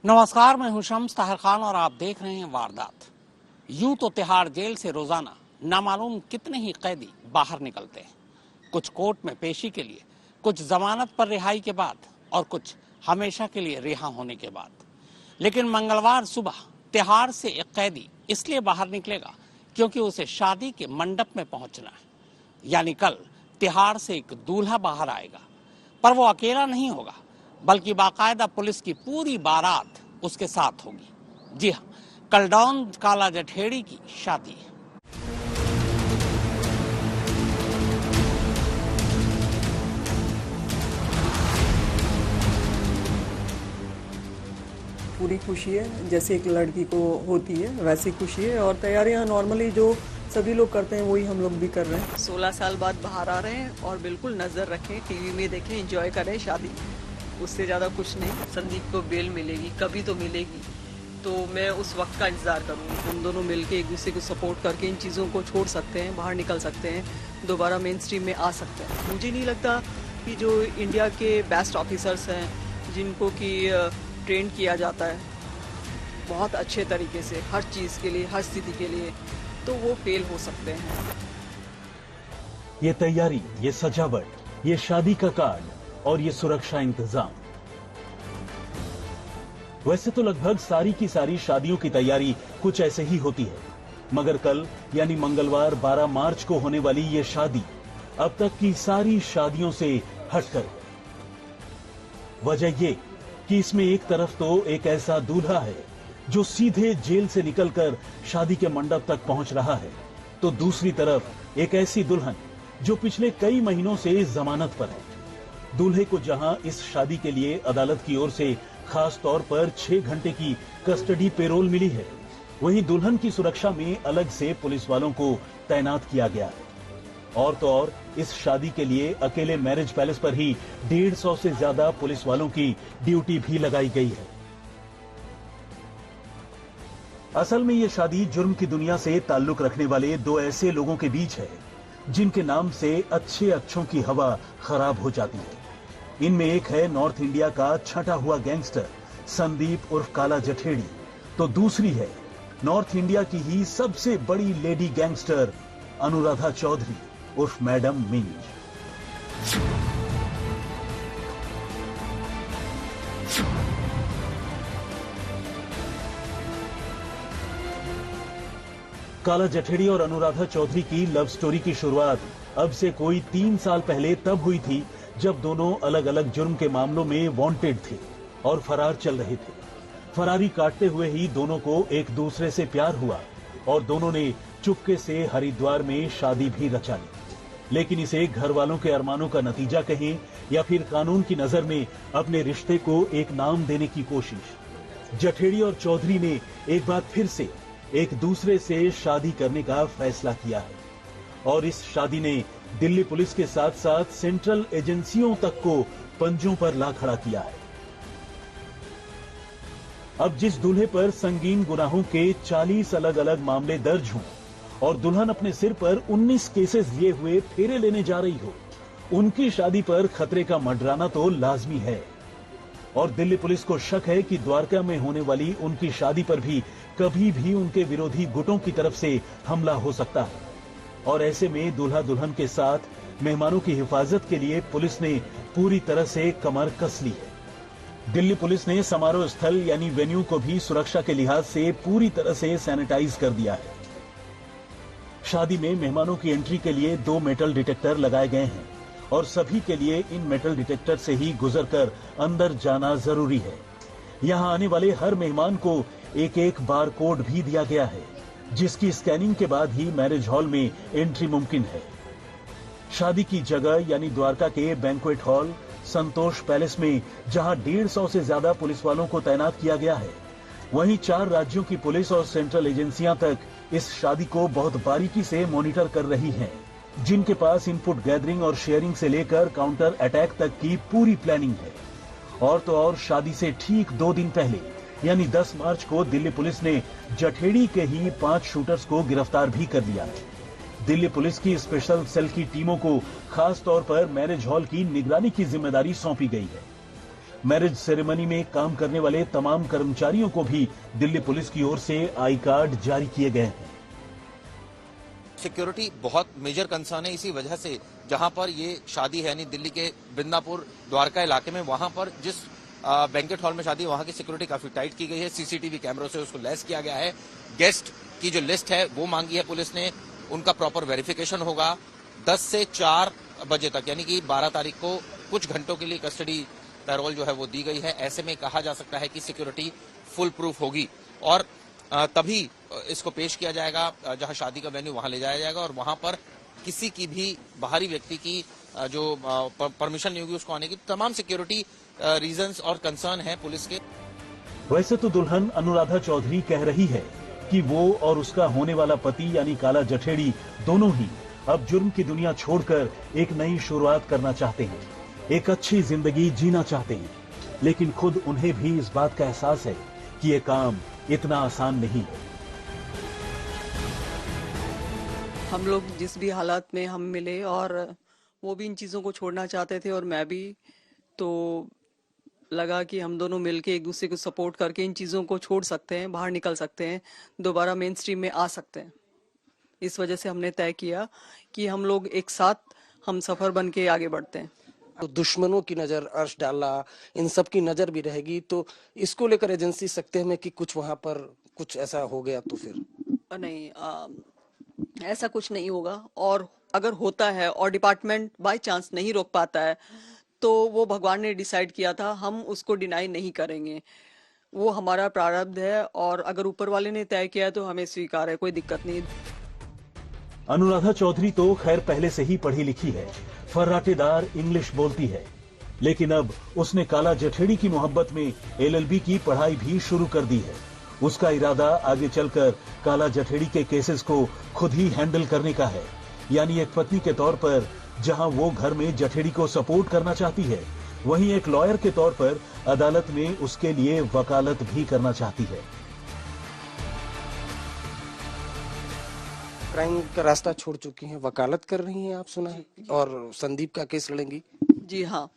नमस्कार, मैं हूं शम्स ताहिर खान और आप देख रहे हैं वारदात। यूं तो तिहाड़ जेल से रोजाना नामालूम कितने ही कैदी बाहर निकलते हैं, कुछ कोर्ट में पेशी के लिए, कुछ जमानत पर रिहाई के बाद और कुछ हमेशा के लिए रिहा होने के बाद। लेकिन मंगलवार सुबह तिहाड़ से एक कैदी इसलिए बाहर निकलेगा क्योंकि उसे शादी के मंडप में पहुंचना है। यानी कल तिहाड़ से एक दूल्हा बाहर आएगा, पर वो अकेला नहीं होगा, बल्कि बाकायदा पुलिस की पूरी बारात उसके साथ होगी। जी हाँ, कल डॉन काला जठेड़ी की शादी है। पूरी खुशी है, जैसे एक लड़की को होती है वैसी खुशी है। और तैयारियां नॉर्मली जो सभी लोग करते हैं वही हम लोग भी कर रहे हैं। 16 साल बाद बाहर आ रहे हैं और बिल्कुल नज़र रखें, टीवी में देखें, एंजॉय करें शादी, उससे ज़्यादा कुछ नहीं। संदीप को बेल मिलेगी, कभी तो मिलेगी, तो मैं उस वक्त का इंतज़ार करूँगी। हम दोनों मिलके एक दूसरे को सपोर्ट करके इन चीज़ों को छोड़ सकते हैं, बाहर निकल सकते हैं, दोबारा मेन स्ट्रीम में आ सकते हैं। मुझे नहीं लगता कि जो इंडिया के बेस्ट ऑफिसर्स हैं, जिनको कि ट्रेन किया जाता है बहुत अच्छे तरीके से हर चीज़ के लिए, हर स्थिति के लिए, तो वो फेल हो सकते हैं। ये तैयारी, ये सजावट, ये शादी का कार्ड और ये सुरक्षा इंतजाम, वैसे तो लगभग सारी की सारी शादियों की तैयारी कुछ ऐसे ही होती है, मगर कल यानी मंगलवार 12 मार्च को होने वाली ये शादी अब तक की सारी शादियों से हटकर है। वजह ये कि इसमें एक तरफ तो एक ऐसा दूल्हा है जो सीधे जेल से निकलकर शादी के मंडप तक पहुंच रहा है, तो दूसरी तरफ एक ऐसी दुल्हन जो पिछले कई महीनों से जमानत पर है। दूल्हे को जहां इस शादी के लिए अदालत की ओर से खास तौर पर 6 घंटे की कस्टडी पेरोल मिली है, वहीं दुल्हन की सुरक्षा में अलग से पुलिस वालों को तैनात किया गया है। और तो और इस शादी के लिए अकेले मैरिज पैलेस पर ही 150 से ज्यादा पुलिस वालों की ड्यूटी भी लगाई गई है। असल में ये शादी जुर्म की दुनिया से ताल्लुक रखने वाले दो ऐसे लोगों के बीच है जिनके नाम से अच्छे अच्छों की हवा खराब हो जाती है। इनमें एक है नॉर्थ इंडिया का छटा हुआ गैंगस्टर संदीप उर्फ काला जठेड़ी, तो दूसरी है नॉर्थ इंडिया की ही सबसे बड़ी लेडी गैंगस्टर अनुराधा चौधरी उर्फ मैडम मिंज। काला जठेड़ी और अनुराधा चौधरी की लव स्टोरी की शुरुआत अब से कोई 3 साल पहले तब हुई थी जब दोनों अलग अलग जुर्म के मामलों में वांटेड थे और फरार चल रहे थे। फरारी काटते हुए ही दोनों को एक दूसरे से प्यार हुआ और दोनों ने चुपके से हरिद्वार में शादी भी रचा ली। लेकिन इसे घर वालों के अरमानों का नतीजा कहें या फिर कानून की नजर में अपने रिश्ते को एक नाम देने की कोशिश, जठेड़ी और चौधरी ने एक बार फिर से एक दूसरे से शादी करने का फैसला किया है और इस शादी ने दिल्ली पुलिस के साथ साथ सेंट्रल एजेंसियों तक को पंजों पर ला खड़ा किया है। अब जिस दूल्हे पर संगीन गुनाहों के 40 अलग अलग मामले दर्ज हों और दुल्हन अपने सिर पर 19 केसेस लिए हुए फेरे लेने जा रही हो, उनकी शादी पर खतरे का मंडराना तो लाजमी है। और दिल्ली पुलिस को शक है कि द्वारका में होने वाली उनकी शादी पर भी कभी भी उनके विरोधी गुटों की तरफ से हमला हो सकता है। और ऐसे में दूल्हा दुल्हन के साथ मेहमानों की हिफाजत के लिए पुलिस ने पूरी तरह से कमर कस ली है। दिल्ली पुलिस ने समारोह स्थल यानी वेन्यू को भी सुरक्षा के लिहाज से पूरी तरह से सैनिटाइज कर दिया है। शादी में मेहमानों की एंट्री के लिए 2 मेटल डिटेक्टर लगाए गए हैं और सभी के लिए इन मेटल डिटेक्टर से ही गुजरकर अंदर जाना जरूरी है। यहां आने वाले हर मेहमान को एक बार कोड भी दिया गया है, जिसकी स्कैनिंग के बाद ही मैरिज हॉल में एंट्री मुमकिन है। शादी की जगह यानी द्वारका के बैंक्वेट हॉल संतोष पैलेस में जहां 150 से ज्यादा पुलिस वालों को तैनात किया गया है, वहीं 4 राज्यों की पुलिस और सेंट्रल एजेंसियां तक इस शादी को बहुत बारीकी से मॉनिटर कर रही हैं, जिनके पास इनपुट गैदरिंग और शेयरिंग से लेकर काउंटर अटैक तक की पूरी प्लानिंग है। और तो और शादी से ठीक 2 दिन पहले यानी 10 मार्च को दिल्ली पुलिस ने जठेड़ी के ही 5 शूटर्स को गिरफ्तार भी कर लिया है। दिल्ली पुलिस की स्पेशल सेल की टीमों को खास तौर पर मैरिज हॉल की निगरानी की जिम्मेदारी सौंपी गई है। मैरिज सेरेमनी में काम करने वाले तमाम कर्मचारियों को भी दिल्ली पुलिस की ओर से आई कार्ड जारी किए गए हैं। सिक्योरिटी बहुत मेजर कंसर्न है, इसी वजह से जहां पर ये शादी है यानी दिल्ली के वृंदापुर द्वारका इलाके में, वहां पर जिस बैंकेट हॉल में शादी है वहां की सिक्योरिटी काफी टाइट की गई है। सीसीटीवी कैमरों से उसको लैस किया गया है। गेस्ट की जो लिस्ट है वो मांगी है पुलिस ने, उनका प्रॉपर वेरिफिकेशन होगा। 10 से 4 बजे तक यानी कि 12 तारीख को कुछ घंटों के लिए कस्टडी पैरोल जो है वो दी गई है। ऐसे में कहा जा सकता है कि सिक्योरिटी फुल प्रूफ होगी और तभी इसको पेश किया जाएगा, जहां शादी का वेन्यू वहां ले जाया जाएगा और वहां पर किसी की भी बाहरी व्यक्ति की जो परमिशन नहीं होगी उसको आने की। तमाम सिक्योरिटी रीजंस और कंसर्न है पुलिस के। वैसे तो दुल्हन अनुराधा चौधरी कह रही है कि वो और उसका होने वाला पति यानी काला जठेड़ी दोनों ही अब जुर्म की दुनिया छोड़कर एक नई शुरुआत करना चाहते हैं, एक अच्छी जिंदगी जीना चाहते हैं। लेकिन खुद उन्हें भी इस बात का एहसास है कि ये काम इतना आसान नहीं है। हम लोग जिस भी हालात में हम मिले और वो भी इन चीज़ों को छोड़ना चाहते थे और मैं भी, तो लगा कि हम दोनों मिलके एक दूसरे को सपोर्ट करके इन चीज़ों को छोड़ सकते हैं, बाहर निकल सकते हैं, दोबारा मेन स्ट्रीम में आ सकते हैं। इस वजह से हमने तय किया कि हम लोग एक साथ हम सफ़र बन के आगे बढ़ते हैं। तो दुश्मनों की नज़र, अर्श डाला, इन सब की नज़र भी रहेगी, तो इसको लेकर एजेंसी सकते हैं कि कुछ वहाँ पर कुछ ऐसा हो गया तो फिर नहीं, ऐसा कुछ नहीं होगा। और अगर होता है और डिपार्टमेंट बाय चांस नहीं रोक पाता है तो वो भगवान ने डिसाइड किया था, हम उसको डिनाई नहीं करेंगे। वो हमारा प्रारब्ध है और अगर ऊपर वाले ने तय किया तो हमें स्वीकार है, कोई दिक्कत नहीं। अनुराधा चौधरी तो खैर पहले से ही पढ़ी लिखी है, फर्राटेदार इंग्लिश बोलती है, लेकिन अब उसने काला जठेड़ी की मोहब्बत में LLB की पढ़ाई भी शुरू कर दी है। उसका इरादा आगे चलकर काला जठेड़ी के केसेस को खुद ही हैंडल करने का है, यानी एक पत्नी के तौर पर जहां वो घर में जठेड़ी को सपोर्ट करना चाहती है, वहीं एक लॉयर के तौर पर अदालत में उसके लिए वकालत भी करना चाहती है। क्राइम का रास्ता छोड़ चुकी हैं, वकालत कर रही हैं, आप सुना है, और संदीप का केस लड़ेंगी। जी हाँ,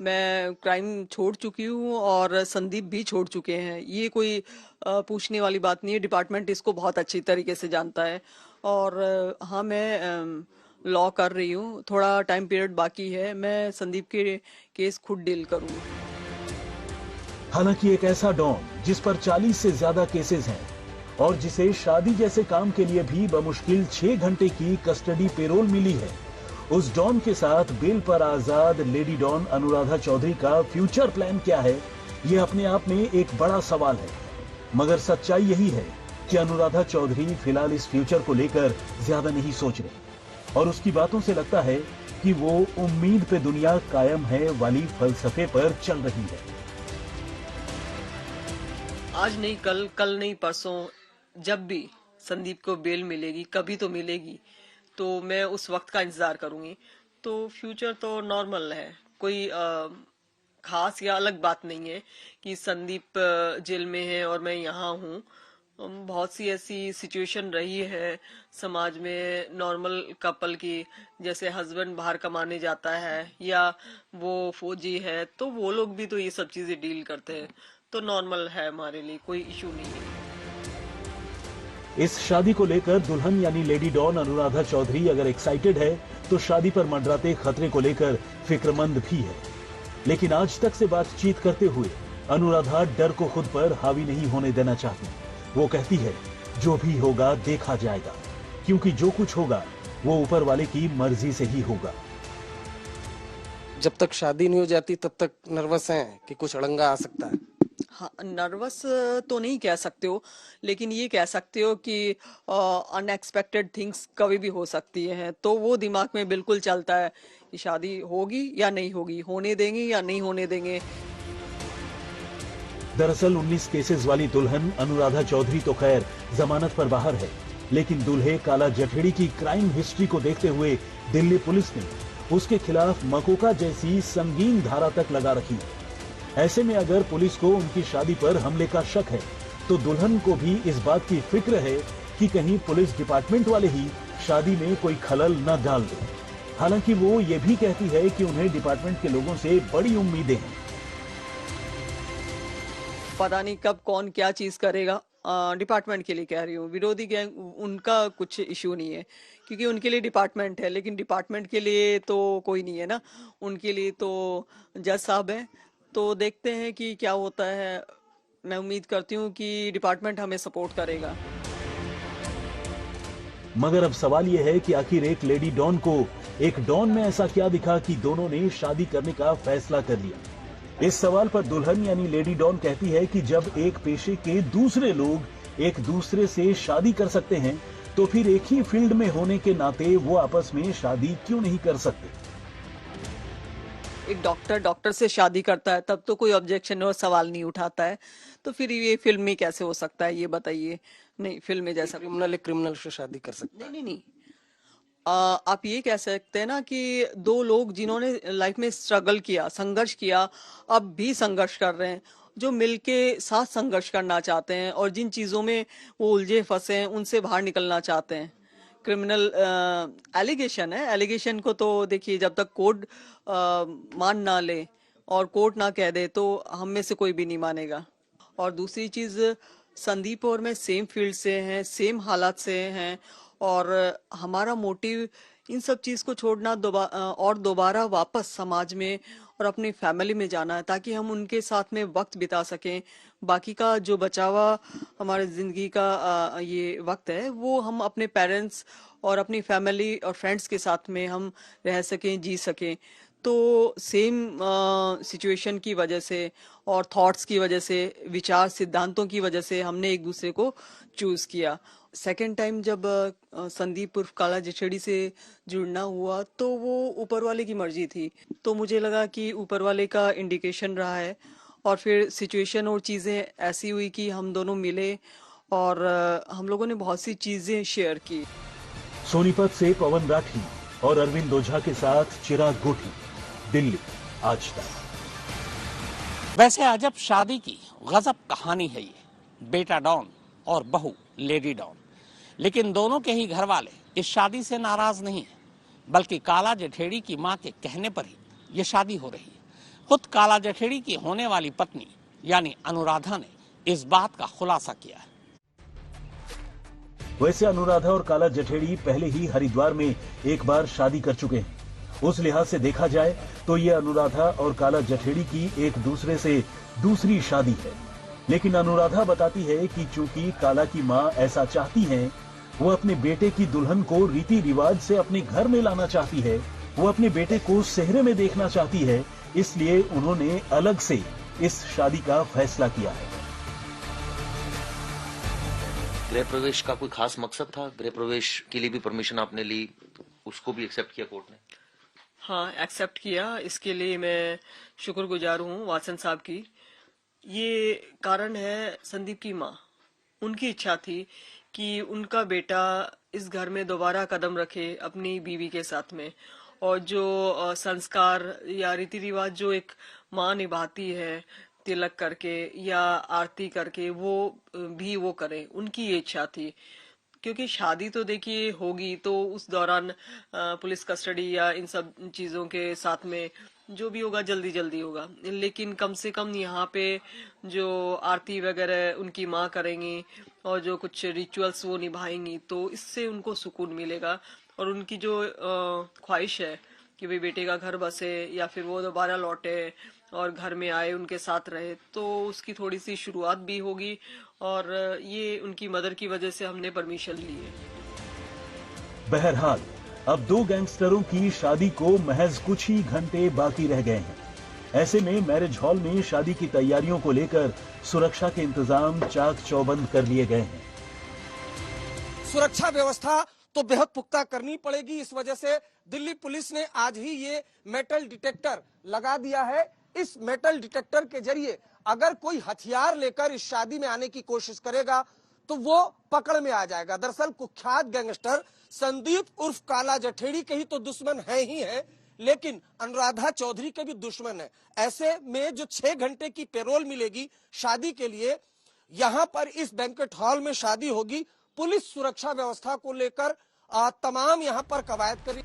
मैं क्राइम छोड़ चुकी हूँ और संदीप भी छोड़ चुके हैं। ये कोई पूछने वाली बात नहीं है, डिपार्टमेंट इसको बहुत अच्छी तरीके से जानता है। और हाँ, मैं लॉ कर रही हूँ, थोड़ा टाइम पीरियड बाकी है, मैं संदीप के केस खुद डील करूँगी। हालांकि एक ऐसा डॉन जिस पर 40 से ज्यादा केसेस हैं और जिसे शादी जैसे काम के लिए भी बमुश्किल 6 घंटे की कस्टडी पेरोल मिली है, उस डॉन के साथ बेल पर आजाद लेडी डॉन अनुराधा चौधरी का फ्यूचर प्लान क्या है, ये अपने आप में एक बड़ा सवाल है। मगर सच्चाई यही है कि अनुराधा चौधरी फिलहाल इस फ्यूचर को लेकर ज्यादा नहीं सोच रही और उसकी बातों से लगता है कि वो उम्मीद पे दुनिया कायम है वाली फलसफे पर चल रही है। आज नहीं कल, कल नहीं परसों, जब भी संदीप को बेल मिलेगी, कभी तो मिलेगी, तो मैं उस वक्त का इंतजार करूंगी। तो फ्यूचर तो नॉर्मल है, कोई खास या अलग बात नहीं है कि संदीप जेल में है और मैं यहाँ हूँ। बहुत सी ऐसी सिचुएशन रही है समाज में नॉर्मल कपल की, जैसे हस्बैंड बाहर कमाने जाता है या वो फौजी है, तो वो लोग भी तो ये सब चीजें डील करते हैं, तो नॉर्मल है, हमारे लिए कोई इशू नहीं है। इस शादी को लेकर दुल्हन यानी लेडी डॉन अनुराधा चौधरी अगर एक्साइटेड है तो शादी पर मंडराते खतरे को लेकर फिक्रमंद भी है। लेकिन आज तक से बातचीत करते हुए अनुराधा डर को खुद पर हावी नहीं होने देना चाहती। वो कहती है जो भी होगा देखा जाएगा, क्योंकि जो कुछ होगा वो ऊपर वाले की मर्जी से ही होगा। जब तक शादी नहीं हो जाती तब तक नर्वस हैं कि कुछ अड़ंगा आ सकता है। हाँ, नर्वस तो नहीं कह सकते हो, लेकिन ये कह सकते हो कि अनएक्सपेक्टेड थिंग्स कभी भी हो सकती हैं, तो वो दिमाग में बिल्कुल चलता है कि शादी होगी या नहीं होगी, होने देंगे या नहीं होने देंगे। दरअसल 19 केसेस वाली दुल्हन अनुराधा चौधरी तो खैर जमानत पर बाहर है, लेकिन दूल्हे काला जठेड़ी की क्राइम हिस्ट्री को देखते हुए दिल्ली पुलिस ने उसके खिलाफ मकोका जैसी संगीन धारा तक लगा रखी है। ऐसे में अगर पुलिस को उनकी शादी पर हमले का शक है तो दुल्हन को भी इस बात की फिक्र है कि कहीं पुलिस डिपार्टमेंट वाले ही शादी में कोई खलल न डाल दें। हालांकि वो ये भी कहती है कि उन्हें डिपार्टमेंट के लोगों से बड़ी उम्मीदें हैं। पता नहीं कब कौन क्या चीज करेगा। डिपार्टमेंट के लिए कह रही हूँ, विरोधी गैंग उनका कुछ इश्यू नहीं है क्योंकि उनके लिए डिपार्टमेंट है, लेकिन डिपार्टमेंट के लिए तो कोई नहीं है ना, उनके लिए तो जज साहब है। तो देखते हैं कि क्या होता है। मैं उम्मीद करती हूँ कि डिपार्टमेंट हमें सपोर्ट करेगा। मगर अब सवाल यह है कि आखिर एक लेडी डॉन को एक डॉन में ऐसा क्या दिखा कि दोनों ने शादी करने का फैसला कर लिया। इस सवाल पर दुल्हन यानी लेडी डॉन कहती है कि जब एक पेशे के दूसरे लोग एक दूसरे से शादी कर सकते हैं तो फिर एक ही फील्ड में होने के नाते वो आपस में शादी क्यों नहीं कर सकते। एक डॉक्टर से शादी करता है तब तो कोई ऑब्जेक्शन और सवाल नहीं उठाता है, तो फिर ये फिल्म में कैसे हो सकता है ये बताइए। नहीं, फिल्म में जैसा क्रिमिनल से शादी कर सकते हैं। नहीं। आप ये कह सकते हैं ना कि दो लोग जिन्होंने लाइफ में स्ट्रगल किया, संघर्ष किया, अब भी संघर्ष कर रहे हैं, जो मिलके साथ संघर्ष करना चाहते हैं और जिन चीजों में वो उलझे फंसे हैं उनसे बाहर निकलना चाहते हैं। क्रिमिनल एलिगेशन है, एलिगेशन को तो देखिए जब तक कोर्ट मान ना ले और कोर्ट ना कह दे तो हम में से कोई भी नहीं मानेगा। और दूसरी चीज, संदीप और मैं सेम फील्ड से हैं, सेम हालात से हैं और हमारा मोटिव इन सब चीज को छोड़ना और दोबारा वापस समाज में और अपनी फैमिली में जाना है ताकि हम उनके साथ में वक्त बिता सकें। बाकी का जो बचा हुआ हमारे जिंदगी का ये वक्त है वो हम अपने पेरेंट्स और अपनी फैमिली और फ्रेंड्स के साथ में हम रह सकें, जी सकें। तो सेम सिचुएशन की वजह से और थॉट्स की वजह से, विचार सिद्धांतों की वजह से हमने एक दूसरे को चूज किया। सेकेंड टाइम जब संदीप उर्फ काला जठेड़ी से जुड़ना हुआ तो वो ऊपर वाले की मर्जी थी, तो मुझे लगा कि ऊपर वाले का इंडिकेशन रहा है और फिर सिचुएशन और चीज़ें ऐसी हुई कि हम दोनों मिले और हम लोगों ने बहुत सी चीज़ें शेयर की। सोनीपत से पवन राठी और अरविंद ओझा के साथ चिराग गोठी, दिल्ली, आज तक। वैसे अजब शादी की गजब कहानी है ये, बेटा डॉन और बहू लेडी डॉन। लेकिन दोनों के ही घर वाले इस शादी से नाराज नहीं है, बल्कि काला जठेड़ी की मां के कहने पर ही ये शादी हो रही है। खुद काला जठेड़ी की होने वाली पत्नी यानी अनुराधा ने इस बात का खुलासा किया है। वैसे अनुराधा और काला जठेड़ी पहले ही हरिद्वार में एक बार शादी कर चुके हैं। उस लिहाज से देखा जाए तो ये अनुराधा और काला जठेड़ी की एक दूसरे से दूसरी शादी है। लेकिन अनुराधा बताती है कि चूंकि काला की मां ऐसा चाहती हैं, वो अपने बेटे की दुल्हन को रीति रिवाज से अपने घर में लाना चाहती है, वो अपने बेटे को सेहरे में देखना चाहती है, इसलिए उन्होंने अलग से इस शादी का फैसला किया है। गृह प्रवेश का कोई खास मकसद था? गृह प्रवेश के लिए भी परमिशन आपने ली, तो उसको भी एक्सेप्ट किया कोर्ट ने? हाँ, एक्सेप्ट किया। इसके लिए मैं शुक्रगुजार हूँ वासन साहब की। ये कारण है संदीप की माँ, उनकी इच्छा थी कि उनका बेटा इस घर में दोबारा कदम रखे अपनी बीवी के साथ में, और जो संस्कार या रीति रिवाज जो एक माँ निभाती है तिलक करके या आरती करके, वो भी वो करे। उनकी ये इच्छा थी क्योंकि शादी तो देखिए होगी तो उस दौरान पुलिस कस्टडी या इन सब चीजों के साथ में जो भी होगा जल्दी जल्दी होगा, लेकिन कम से कम यहाँ पे जो आरती वगैरह उनकी माँ करेंगी और जो कुछ रिचुअल्स वो निभाएंगी तो इससे उनको सुकून मिलेगा। और उनकी जो ख्वाहिश है कि भाई बेटे का घर बसे या फिर वो दोबारा लौटे और घर में आए, उनके साथ रहे, तो उसकी थोड़ी सी शुरुआत भी होगी। और ये उनकी मदर की वजह से हमने परमिशन ली है। बहरहाल अब दो गैंगस्टरों की शादी को महज कुछ ही घंटे बाकी रह गए हैं। ऐसे में मैरिज हॉल में शादी की तैयारियों को लेकर सुरक्षा के इंतजाम चाक चौबंद कर लिए गए हैं। सुरक्षा व्यवस्था तो बेहद पुख्ता करनी पड़ेगी। इस वजह से दिल्ली पुलिस ने आज ही ये मेटल डिटेक्टर लगा दिया है। इस मेटल डिटेक्टर के जरिए अगर कोई हथियार लेकर इस शादी में आने की कोशिश करेगा तो वो पकड़ में आ जाएगा। दरअसल कुख्यात गैंगस्टर संदीप उर्फ काला जठेड़ी के ही तो दुश्मन है ही है, लेकिन अनुराधा चौधरी के भी दुश्मन है। ऐसे में जो 6 घंटे की पेरोल मिलेगी शादी के लिए, यहाँ पर इस बैंक्वेट हॉल में शादी होगी। पुलिस सुरक्षा व्यवस्था को लेकर तमाम यहाँ पर कवायद करी।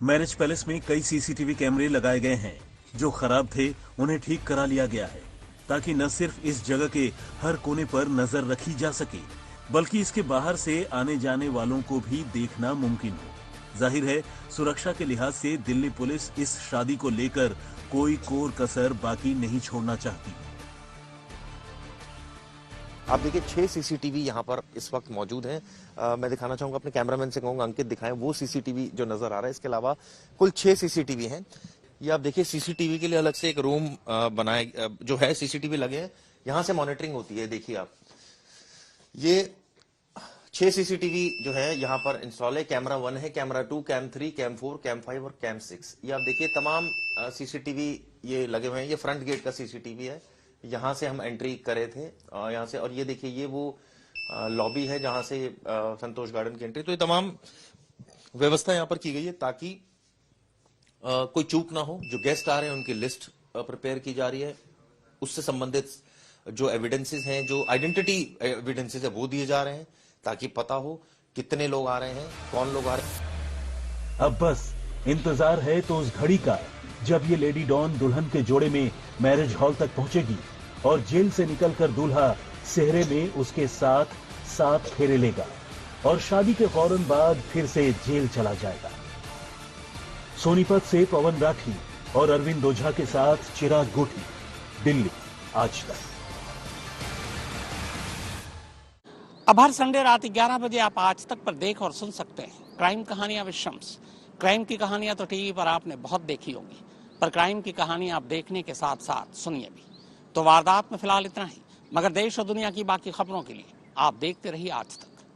मैरिज पैलेस में कई सीसीटीवी कैमरे लगाए गए हैं, जो खराब थे उन्हें ठीक करा लिया गया है। ताकि न सिर्फ इस जगह के हर कोने पर नजर रखी जा सके, बल्कि इसके बाहर से आने जाने वालों को भी देखना मुमकिन हो। जाहिर है, सुरक्षा के लिहाज से दिल्ली पुलिस इस शादी को लेकर कोई कोर कसर बाकी नहीं छोड़ना चाहती। आप देखिए 6 सीसीटीवी यहाँ पर इस वक्त मौजूद हैं। मैं दिखाना चाहूंगा, अपने कैमरामैन से कहूंगा अंकित दिखाएं वो सीसीटीवी जो नजर आ रहा है। इसके अलावा कुल 6 सीसीटीवी हैं। ये आप देखिए सीसीटीवी के लिए अलग से एक रूम बनाया जो है, सीसीटीवी लगे हैं, यहां से मॉनिटरिंग होती है। देखिए आप, ये 6 सीसीटीवी जो है यहाँ पर इंस्टॉल है। कैमरा 1 है, कैमरा 2, कैम 3, कैम 4, कैम 5 और कैम 6। ये आप देखिए तमाम सीसीटीवी ये लगे हुए हैं। ये फ्रंट गेट का सीसीटीवी है, यहाँ से हम एंट्री करे थे यहाँ से। और ये देखिए ये वो लॉबी है जहां से संतोष गार्डन की एंट्री। तो ये तमाम व्यवस्था यहाँ पर की गई है ताकि कोई चूक ना हो। जो गेस्ट आ रहे हैं उनकी लिस्ट प्रिपेयर की जा रही है, उससे संबंधित जो एविडेंसेस हैं, जो आइडेंटिटी एविडेंसेस है वो दिए जा रहे हैं ताकि पता हो कितने लोग आ रहे हैं, कौन लोग आ रहे हैं। अब बस इंतजार है तो उस घड़ी का जब ये लेडी डॉन दुल्हन के जोड़े में मैरिज हॉल तक पहुंचेगी और जेल से निकलकर दूल्हा सेहरे में उसके साथ 7 फेरे लेगा और शादी के फौरन बाद फिर से जेल चला जाएगा। सोनीपत से पवन राठी और अरविंद ओझा के साथ चिराग गोठी, दिल्ली आज तक। अब हर संडे रात 11 बजे आप आज तक पर देख और सुन सकते हैं क्राइम कहानियां विद शम्स। क्राइम की कहानियां तो टीवी पर आपने बहुत देखी होंगी, पर क्राइम की कहानी आप देखने के साथ साथ सुनिए भी। तो वारदात में फिलहाल इतना ही, मगर देश और दुनिया की बाकी खबरों के लिए आप देखते रहिए आज तक।